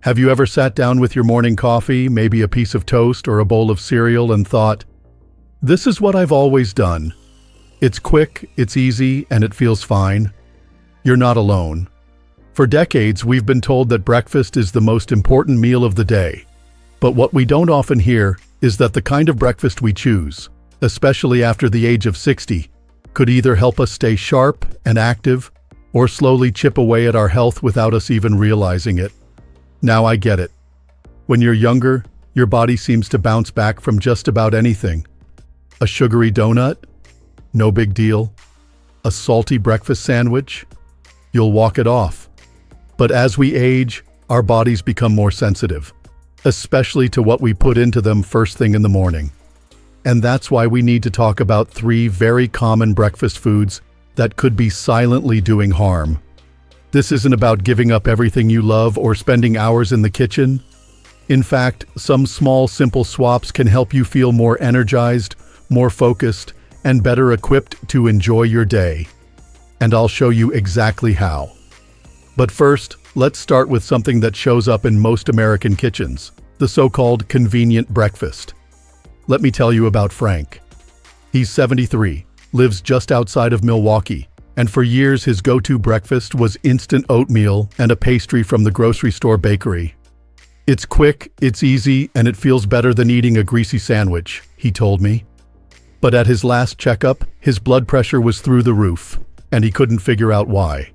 Have you ever sat down with your morning coffee, maybe a piece of toast or a bowl of cereal, and thought, "This is what I've always done. It's quick, it's easy, and it feels fine"? You're not alone. For decades, we've been told that breakfast is the most important meal of the day. But what we don't often hear is that the kind of breakfast we choose, especially after the age of 60, could either help us stay sharp and active or slowly chip away at our health without us even realizing it. Now I get it. When you're younger, your body seems to bounce back from just about anything. A sugary donut? No big deal. A salty breakfast sandwich? You'll walk it off. But as we age, our bodies become more sensitive, especially to what we put into them first thing in the morning. And that's why we need to talk about 3 very common breakfast foods that could be silently doing harm. This isn't about giving up everything you love or spending hours in the kitchen. In fact, some small, simple swaps can help you feel more energized, more focused, and better equipped to enjoy your day. And I'll show you exactly how. But first, let's start with something that shows up in most American kitchens, the so-called convenient breakfast. Let me tell you about Frank. He's 73, lives just outside of Milwaukee, and for years his go-to breakfast was instant oatmeal and a pastry from the grocery store bakery. "It's quick, it's easy, and it feels better than eating a greasy sandwich," he told me. But at his last checkup, his blood pressure was through the roof, and he couldn't figure out why.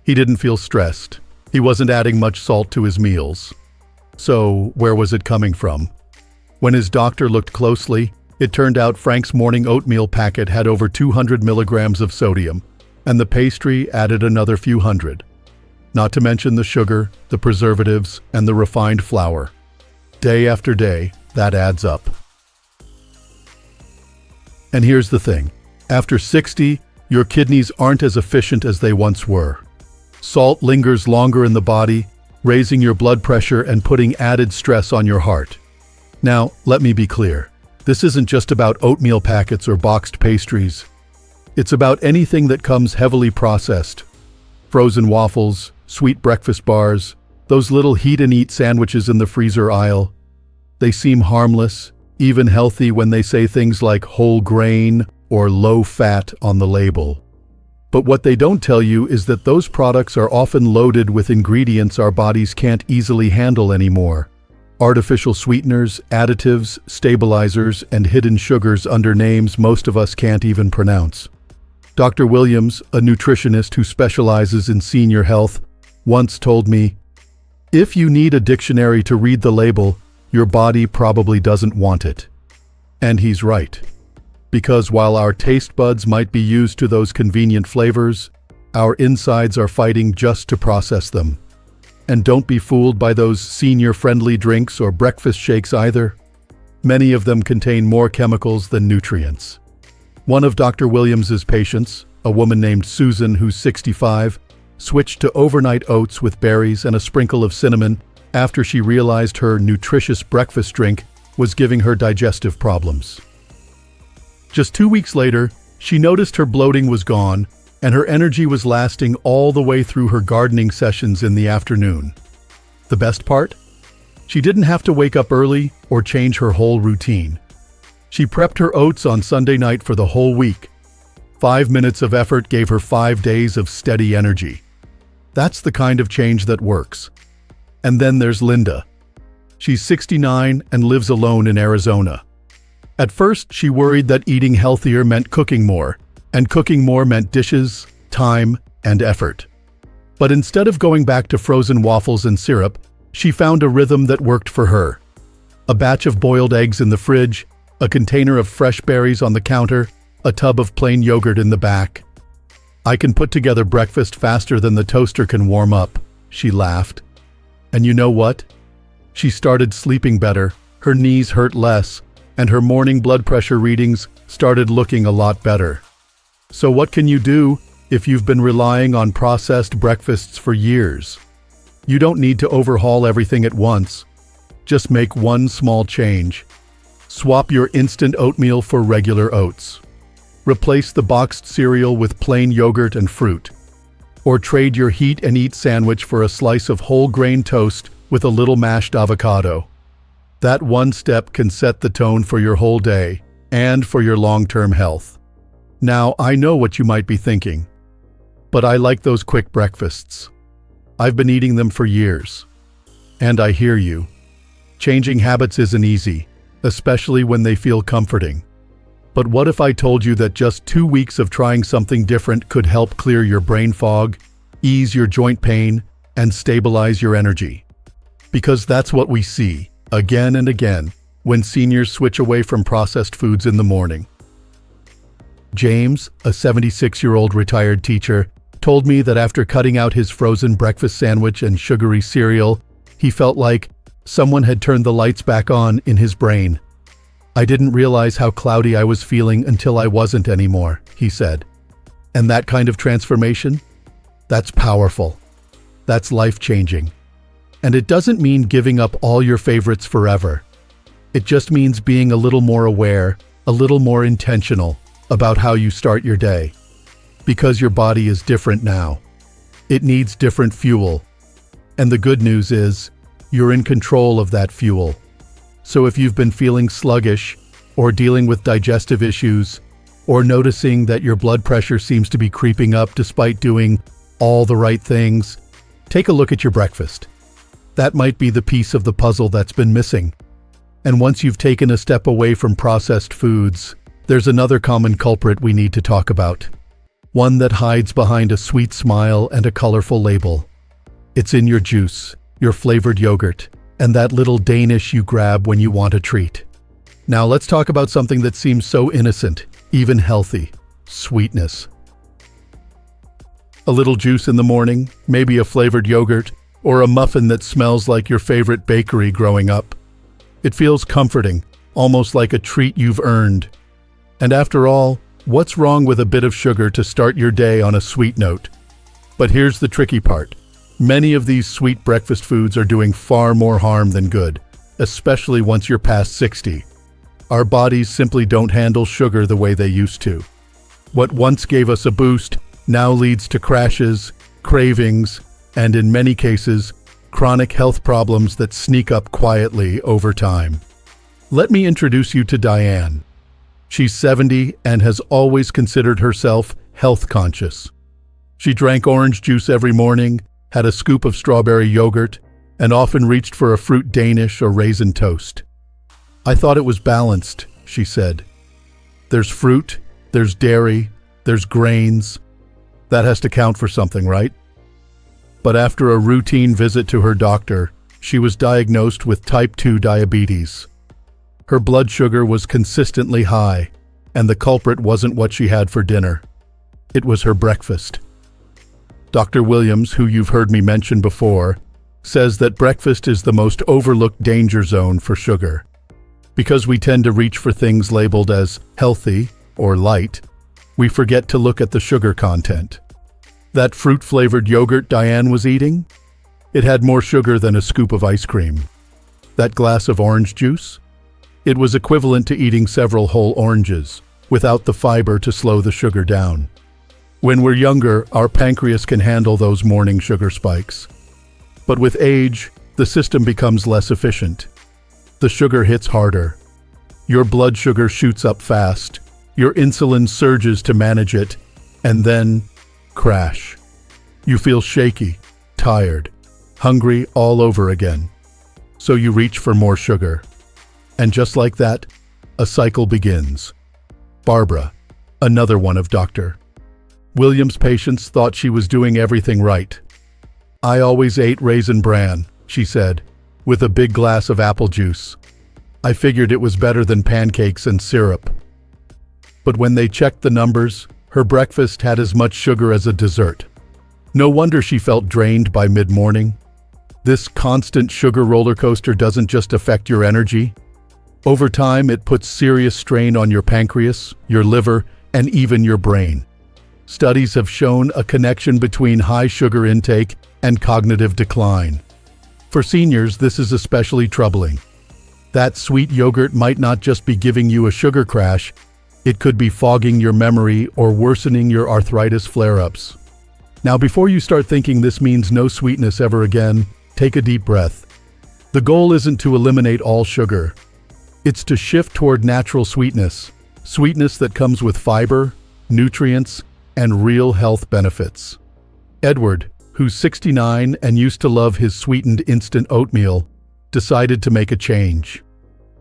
He didn't feel stressed. He wasn't adding much salt to his meals. So, where was it coming from? When his doctor looked closely, it turned out Frank's morning oatmeal packet had over 200 milligrams of sodium, and the pastry added another few hundred. Not to mention the sugar, the preservatives, and the refined flour. Day after day, that adds up. And here's the thing. After 60, your kidneys aren't as efficient as they once were. Salt lingers longer in the body, raising your blood pressure and putting added stress on your heart. Now, let me be clear. This isn't just about oatmeal packets or boxed pastries. It's about anything that comes heavily processed. Frozen waffles, sweet breakfast bars, those little heat-and-eat sandwiches in the freezer aisle. They seem harmless, even healthy when they say things like whole grain or low fat on the label. But what they don't tell you is that those products are often loaded with ingredients our bodies can't easily handle anymore. Artificial sweeteners, additives, stabilizers, and hidden sugars under names most of us can't even pronounce. Dr. Williams, a nutritionist who specializes in senior health, once told me, "If you need a dictionary to read the label, your body probably doesn't want it." And he's right. Because while our taste buds might be used to those convenient flavors, our insides are fighting just to process them. And don't be fooled by those senior-friendly drinks or breakfast shakes either. Many of them contain more chemicals than nutrients. One of Dr. Williams's patients, a woman named Susan who's 65, switched to overnight oats with berries and a sprinkle of cinnamon after she realized her nutritious breakfast drink was giving her digestive problems. Just 2 weeks later, she noticed her bloating was gone and her energy was lasting all the way through her gardening sessions in the afternoon. The best part? She didn't have to wake up early or change her whole routine. She prepped her oats on Sunday night for the whole week. 5 minutes of effort gave her 5 days of steady energy. That's the kind of change that works. And then there's Linda. She's 69 and lives alone in Arizona. At first, she worried that eating healthier meant cooking more, and cooking more meant dishes, time, and effort. But instead of going back to frozen waffles and syrup, she found a rhythm that worked for her. A batch of boiled eggs in the fridge, a container of fresh berries on the counter, a tub of plain yogurt in the back. "I can put together breakfast faster than the toaster can warm up," she laughed. And you know what? She started sleeping better, her knees hurt less, and her morning blood pressure readings started looking a lot better. So what can you do if you've been relying on processed breakfasts for years? You don't need to overhaul everything at once. Just make one small change. Swap your instant oatmeal for regular oats. Replace the boxed cereal with plain yogurt and fruit. Or trade your heat-and-eat sandwich for a slice of whole grain toast with a little mashed avocado. That one step can set the tone for your whole day and for your long-term health. Now, I know what you might be thinking, but I like those quick breakfasts. I've been eating them for years. And I hear you. Changing habits isn't easy, especially when they feel comforting. But what if I told you that just 2 weeks of trying something different could help clear your brain fog, ease your joint pain, and stabilize your energy? Because that's what we see, again and again, when seniors switch away from processed foods in the morning. James, a 76-year-old retired teacher, told me that after cutting out his frozen breakfast sandwich and sugary cereal, he felt like someone had turned the lights back on in his brain. I didn't realize how cloudy I was feeling until I wasn't anymore, he said. And that kind of transformation? That's powerful. That's life-changing. And it doesn't mean giving up all your favorites forever. It just means being a little more aware, a little more intentional about how you start your day. Because your body is different now. It needs different fuel. And the good news is, you're in control of that fuel. So if you've been feeling sluggish, or dealing with digestive issues, or noticing that your blood pressure seems to be creeping up despite doing all the right things, take a look at your breakfast. That might be the piece of the puzzle that's been missing. And once you've taken a step away from processed foods, there's another common culprit we need to talk about. One that hides behind a sweet smile and a colorful label. It's in your juice, your flavored yogurt, and that little Danish you grab when you want a treat. Now let's talk about something that seems so innocent, even healthy: sweetness. A little juice in the morning, maybe a flavored yogurt, or a muffin that smells like your favorite bakery growing up. It feels comforting, almost like a treat you've earned. And after all, what's wrong with a bit of sugar to start your day on a sweet note? But here's the tricky part. Many of these sweet breakfast foods are doing far more harm than good, especially once you're past 60. Our bodies simply don't handle sugar the way they used to. What once gave us a boost now leads to crashes, cravings, and in many cases, chronic health problems that sneak up quietly over time. Let me introduce you to Diane. She's 70 and has always considered herself health conscious. She drank orange juice every morning, had a scoop of strawberry yogurt, and often reached for a fruit Danish or raisin toast. I thought it was balanced, she said. There's fruit, there's dairy, there's grains. That has to count for something, right? But after a routine visit to her doctor, she was diagnosed with type 2 diabetes. Her blood sugar was consistently high, and the culprit wasn't what she had for dinner. It was her breakfast. Dr. Williams, who you've heard me mention before, says that breakfast is the most overlooked danger zone for sugar. Because we tend to reach for things labeled as healthy or light, we forget to look at the sugar content. That fruit-flavored yogurt Diane was eating? It had more sugar than a scoop of ice cream. That glass of orange juice? It was equivalent to eating several whole oranges, without the fiber to slow the sugar down. When we're younger, our pancreas can handle those morning sugar spikes. But with age, the system becomes less efficient. The sugar hits harder. Your blood sugar shoots up fast. Your insulin surges to manage it, and then crash. You feel shaky, tired, hungry all over again. So you reach for more sugar. And just like that, a cycle begins. Barbara, another one of Dr. Williams' patients, thought she was doing everything right. I always ate raisin bran, she said, with a big glass of apple juice. I figured it was better than pancakes and syrup. But when they checked the numbers, her breakfast had as much sugar as a dessert. No wonder she felt drained by mid-morning. This constant sugar roller coaster doesn't just affect your energy. Over time, it puts serious strain on your pancreas, your liver, and even your brain. Studies have shown a connection between high sugar intake and cognitive decline. For seniors, this is especially troubling. That sweet yogurt might not just be giving you a sugar crash, it could be fogging your memory or worsening your arthritis flare-ups. Now, before you start thinking this means no sweetness ever again, take a deep breath. The goal isn't to eliminate all sugar. It's to shift toward natural sweetness, sweetness that comes with fiber, nutrients, and real health benefits. Edward, who's 69 and used to love his sweetened instant oatmeal, decided to make a change.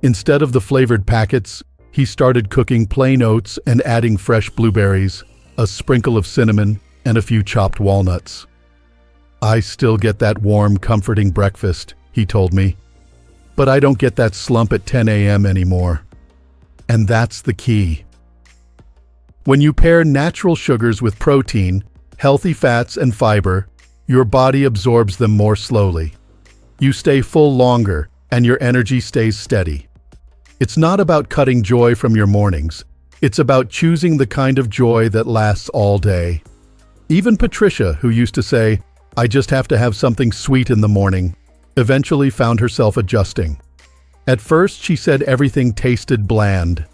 Instead of the flavored packets, he started cooking plain oats and adding fresh blueberries, a sprinkle of cinnamon, and a few chopped walnuts. "I still get that warm, comforting breakfast," he told me, "but I don't get that slump at 10 a.m. anymore." And that's the key. When you pair natural sugars with protein, healthy fats, and fiber, your body absorbs them more slowly. You stay full longer, and your energy stays steady. It's not about cutting joy from your mornings. It's about choosing the kind of joy that lasts all day. Even Patricia, who used to say, "I just have to have something sweet in the morning," eventually found herself adjusting. At first, she said everything tasted bland.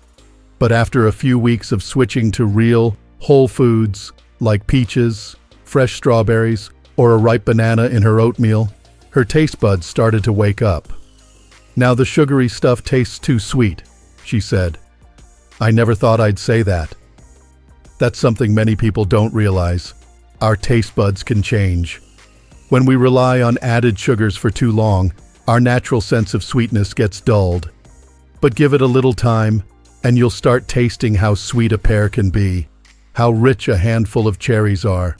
But after a few weeks of switching to real, whole foods, like peaches, fresh strawberries, or a ripe banana in her oatmeal, her taste buds started to wake up. "Now the sugary stuff tastes too sweet," she said. I never thought I'd say that. That's something many people don't realize. Our taste buds can change. When we rely on added sugars for too long, our natural sense of sweetness gets dulled. But give it a little time, and you'll start tasting how sweet a pear can be, how rich a handful of cherries are.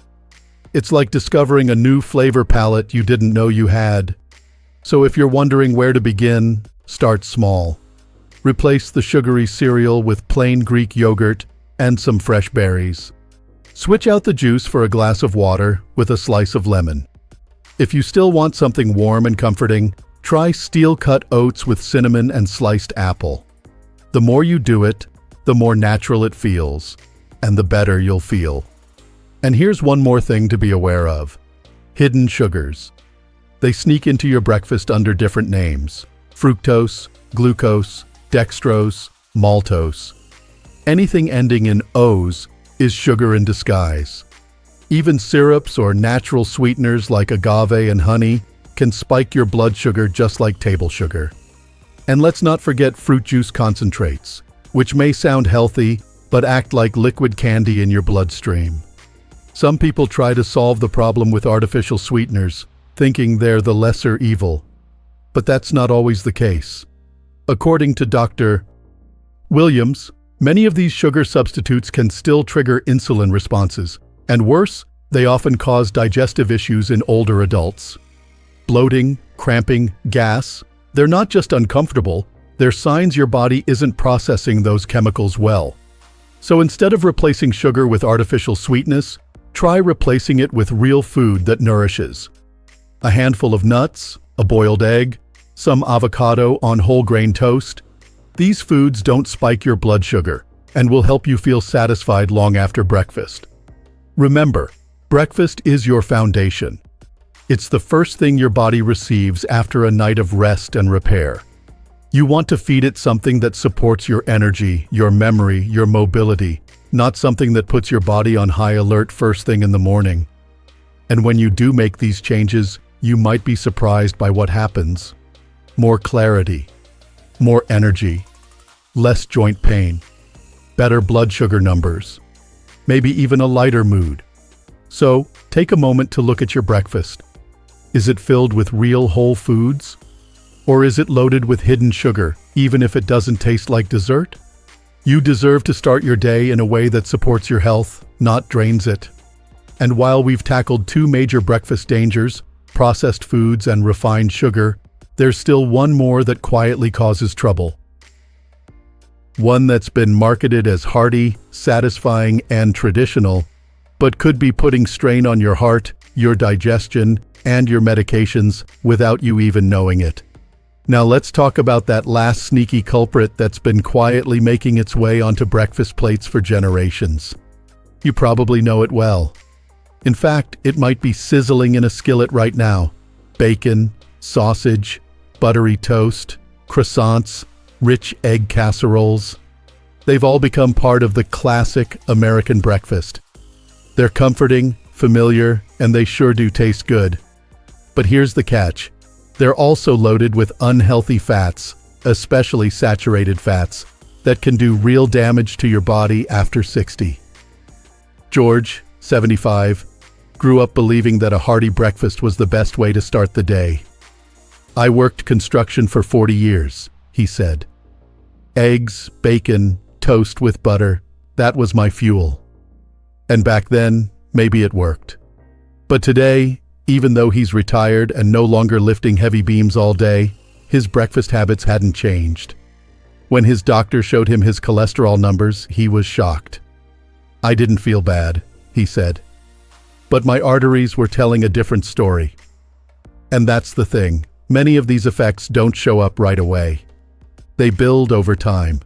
It's like discovering a new flavor palette you didn't know you had. So if you're wondering where to begin, start small. Replace the sugary cereal with plain Greek yogurt and some fresh berries. Switch out the juice for a glass of water with a slice of lemon. If you still want something warm and comforting, try steel-cut oats with cinnamon and sliced apple. The more you do it, the more natural it feels, and the better you'll feel. And here's one more thing to be aware of: hidden sugars. They sneak into your breakfast under different names: fructose, glucose, dextrose, maltose. Anything ending in O's is sugar in disguise. Even syrups or natural sweeteners like agave and honey can spike your blood sugar just like table sugar. And let's not forget fruit juice concentrates, which may sound healthy but act like liquid candy in your bloodstream. Some people try to solve the problem with artificial sweeteners, thinking they're the lesser evil. But that's not always the case. According to Dr. Williams, many of these sugar substitutes can still trigger insulin responses, and worse, they often cause digestive issues in older adults. Bloating, cramping, gas, they're not just uncomfortable, they're signs your body isn't processing those chemicals well. So instead of replacing sugar with artificial sweetness, try replacing it with real food that nourishes. A handful of nuts, a boiled egg, some avocado on whole grain toast. These foods don't spike your blood sugar and will help you feel satisfied long after breakfast. Remember, breakfast is your foundation. It's the first thing your body receives after a night of rest and repair. You want to feed it something that supports your energy, your memory, your mobility, not something that puts your body on high alert first thing in the morning. And when you do make these changes, you might be surprised by what happens. More clarity, more energy, less joint pain, better blood sugar numbers, maybe even a lighter mood. So, take a moment to look at your breakfast. Is it filled with real whole foods? Or is it loaded with hidden sugar, even if it doesn't taste like dessert? You deserve to start your day in a way that supports your health, not drains it. And while we've tackled two major breakfast dangers, processed foods and refined sugar, there's still one more that quietly causes trouble. One that's been marketed as hearty, satisfying, and traditional, but could be putting strain on your heart, your digestion, and your medications without you even knowing it. Now let's talk about that last sneaky culprit that's been quietly making its way onto breakfast plates for generations. You probably know it well. In fact, it might be sizzling in a skillet right now. Bacon, sausage, buttery toast, croissants, rich egg casseroles. They've all become part of the classic American breakfast. They're comforting, familiar, and they sure do taste good. But here's the catch. They're also loaded with unhealthy fats, especially saturated fats, that can do real damage to your body after 60. George, 75, grew up believing that a hearty breakfast was the best way to start the day. "I worked construction for 40 years," he said. "Eggs, bacon, toast with butter, that was my fuel." And back then, maybe it worked. But today, even though he's retired and no longer lifting heavy beams all day, his breakfast habits hadn't changed. When his doctor showed him his cholesterol numbers, he was shocked. "I didn't feel bad," he said. "But my arteries were telling a different story." And that's the thing. Many of these effects don't show up right away. They build over time.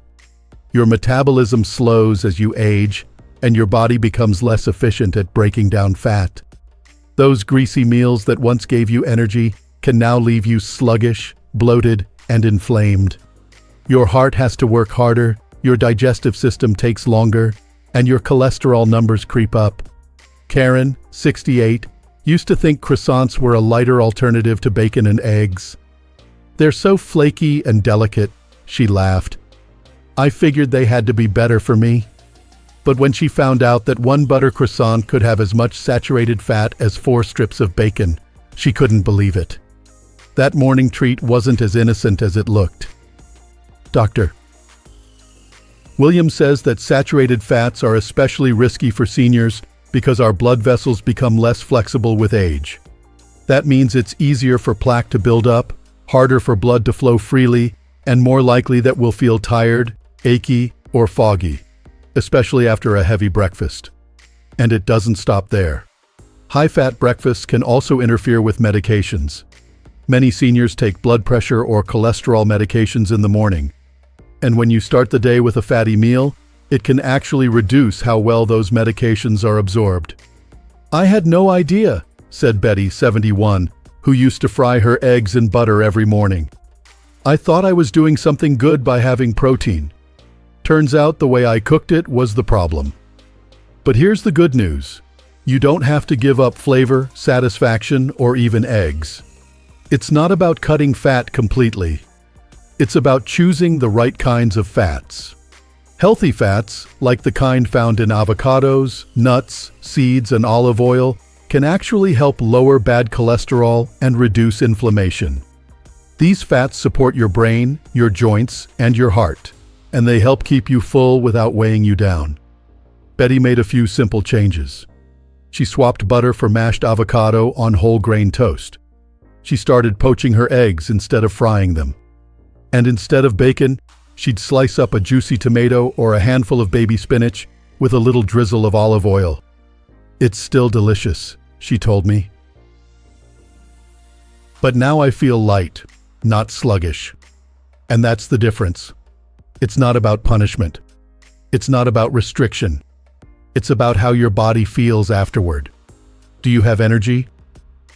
Your metabolism slows as you age, and your body becomes less efficient at breaking down fat. Those greasy meals that once gave you energy can now leave you sluggish, bloated, and inflamed. Your heart has to work harder, your digestive system takes longer, and your cholesterol numbers creep up. Karen, 68, used to think croissants were a lighter alternative to bacon and eggs. "They're so flaky and delicate," she laughed. "I figured they had to be better for me." But when she found out that one butter croissant could have as much saturated fat as 4 strips of bacon, she couldn't believe it. That morning treat wasn't as innocent as it looked. Doctor. William says that saturated fats are especially risky for seniors because our blood vessels become less flexible with age. That means it's easier for plaque to build up, harder for blood to flow freely, and more likely that we'll feel tired, achy, or foggy, especially after a heavy breakfast. And it doesn't stop there. High-fat breakfasts can also interfere with medications. Many seniors take blood pressure or cholesterol medications in the morning. And when you start the day with a fatty meal, it can actually reduce how well those medications are absorbed. "I had no idea," said Betty, 71, who used to fry her eggs in butter every morning. "I thought I was doing something good by having protein. Turns out the way I cooked it was the problem." But here's the good news. You don't have to give up flavor, satisfaction, or even eggs. It's not about cutting fat completely. It's about choosing the right kinds of fats. Healthy fats, like the kind found in avocados, nuts, seeds, and olive oil, can actually help lower bad cholesterol and reduce inflammation. These fats support your brain, your joints, and your heart, and they help keep you full without weighing you down. Betty made a few simple changes. She swapped butter for mashed avocado on whole grain toast. She started poaching her eggs instead of frying them. And instead of bacon, she'd slice up a juicy tomato or a handful of baby spinach with a little drizzle of olive oil. "It's still delicious," she told me. "But now I feel light, not sluggish." And that's the difference. It's not about punishment. It's not about restriction. It's about how your body feels afterward. Do you have energy?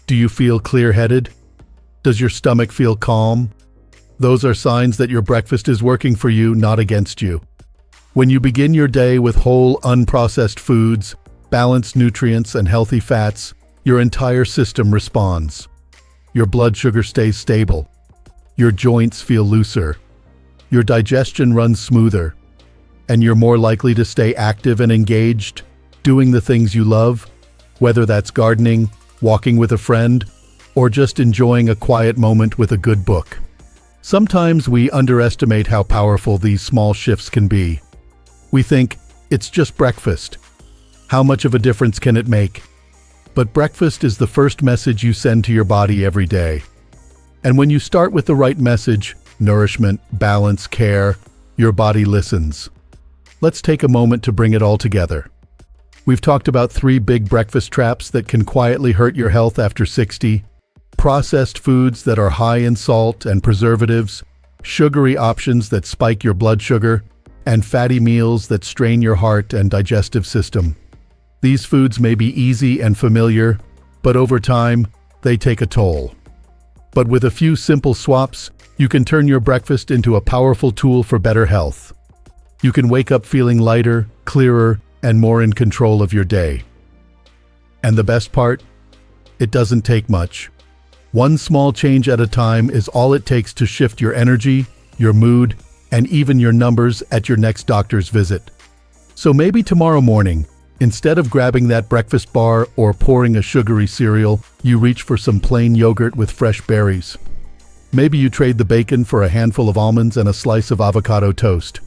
Do you feel clear-headed? Does your stomach feel calm? Those are signs that your breakfast is working for you, not against you. When you begin your day with whole, unprocessed foods, balanced nutrients, and healthy fats, your entire system responds. Your blood sugar stays stable. Your joints feel looser. Your digestion runs smoother. And you're more likely to stay active and engaged, doing the things you love, whether that's gardening, walking with a friend, or just enjoying a quiet moment with a good book. Sometimes we underestimate how powerful these small shifts can be. We think, it's just breakfast. How much of a difference can it make? But breakfast is the first message you send to your body every day. And when you start with the right message, nourishment, balance, care, your body listens. Let's take a moment to bring it all together. We've talked about 3 big breakfast traps that can quietly hurt your health after 60. Processed foods that are high in salt and preservatives, sugary options that spike your blood sugar, and fatty meals that strain your heart and digestive system. These foods may be easy and familiar, but over time, they take a toll. But with a few simple swaps, you can turn your breakfast into a powerful tool for better health. You can wake up feeling lighter, clearer, and more in control of your day. And the best part? It doesn't take much. One small change at a time is all it takes to shift your energy, your mood, and even your numbers at your next doctor's visit. So maybe tomorrow morning, instead of grabbing that breakfast bar or pouring a sugary cereal, you reach for some plain yogurt with fresh berries. Maybe you trade the bacon for a handful of almonds and a slice of avocado toast.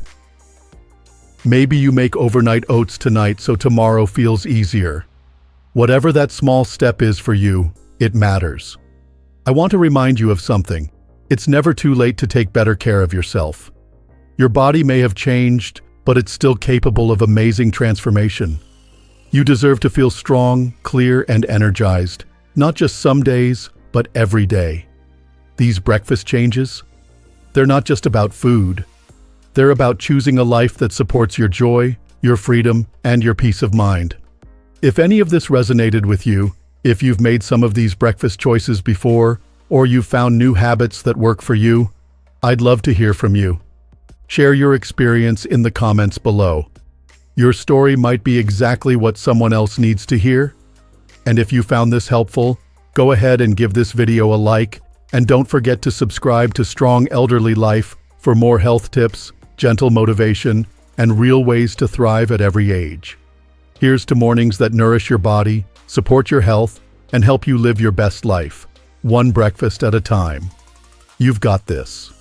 Maybe you make overnight oats tonight so tomorrow feels easier. Whatever that small step is for you, it matters. I want to remind you of something. It's never too late to take better care of yourself. Your body may have changed, but it's still capable of amazing transformation. You deserve to feel strong, clear, and energized, not just some days, but every day. These breakfast changes, they're not just about food. They're about choosing a life that supports your joy, your freedom, and your peace of mind. If any of this resonated with you, if you've made some of these breakfast choices before, or you've found new habits that work for you, I'd love to hear from you. Share your experience in the comments below. Your story might be exactly what someone else needs to hear. And if you found this helpful, go ahead and give this video a like, and don't forget to subscribe to Strong Elderly Life for more health tips, gentle motivation, and real ways to thrive at every age. Here's to mornings that nourish your body, support your health, and help you live your best life, one breakfast at a time. You've got this.